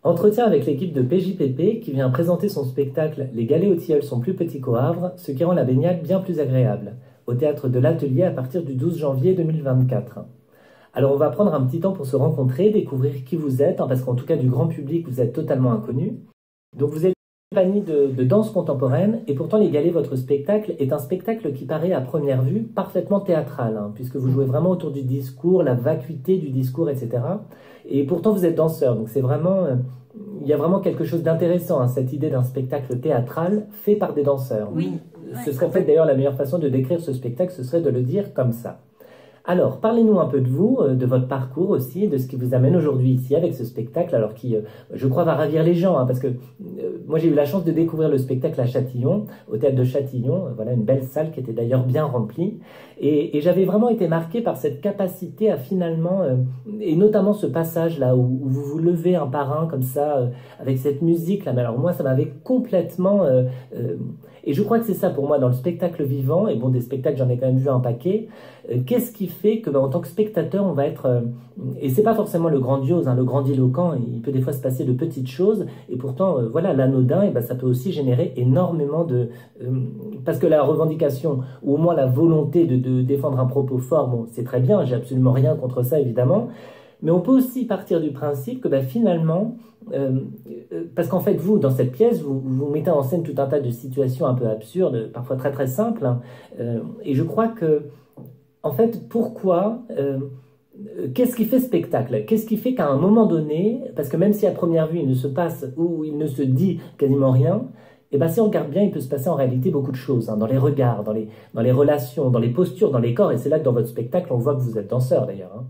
Entretien avec l'équipe de PJPP qui vient présenter son spectacle Les galets au tilleul sont plus petits qu'au Havre, ce qui rend la baignade bien plus agréable, au théâtre de l'Atelier à partir du 12 janvier 2024. Alors on va prendre un petit temps pour se rencontrer, découvrir qui vous êtes, parce qu'en tout cas du grand public vous êtes totalement inconnu. Donc vous êtes une compagnie de danse contemporaine et pourtant Les Galets, votre spectacle, est un spectacle qui paraît à première vue parfaitement théâtral, puisque vous jouez vraiment autour du discours, la vacuité du discours, etc. Et pourtant vous êtes danseur, donc c'est vraiment, il y a vraiment quelque chose d'intéressant, cette idée d'un spectacle théâtral fait par des danseurs. Oui. Ce serait peut-être d'ailleurs la meilleure façon de décrire ce spectacle, ce serait de le dire comme ça. Alors, parlez-nous un peu de vous, de votre parcours aussi, de ce qui vous amène aujourd'hui ici avec ce spectacle, alors qui, je crois, va ravir les gens, parce que moi j'ai eu la chance de découvrir le spectacle à Châtillon, au théâtre de Châtillon, voilà une belle salle qui était d'ailleurs bien remplie, et j'avais vraiment été marqué par cette capacité à finalement, et notamment ce passage-là où vous vous levez un par un comme ça, avec cette musique-là, mais alors moi ça m'avait complètement... et je crois que c'est ça pour moi dans le spectacle vivant, et bon des spectacles j'en ai quand même vu un paquet, qu'est-ce qui fait que en tant que spectateur on va être, et c'est pas forcément le grandiose, le grandiloquent, il peut des fois se passer de petites choses, et pourtant voilà l'anodin, et ça peut aussi générer énormément de... parce que la revendication, ou au moins la volonté de défendre un propos fort, bon c'est très bien, j'ai absolument rien contre ça évidemment, mais on peut aussi partir du principe que finalement, parce qu'en fait vous, dans cette pièce, vous mettez en scène tout un tas de situations un peu absurdes, parfois très très simples, et je crois que, en fait, pourquoi, qu'est-ce qui fait spectacle? Qu'est-ce qui fait qu'à un moment donné, parce que même si à première vue il ne se passe ou il ne se dit quasiment rien, si on regarde bien, il peut se passer en réalité beaucoup de choses, dans les regards, dans les relations, dans les postures, dans les corps, et c'est là que dans votre spectacle, on voit que vous êtes danseur d'ailleurs.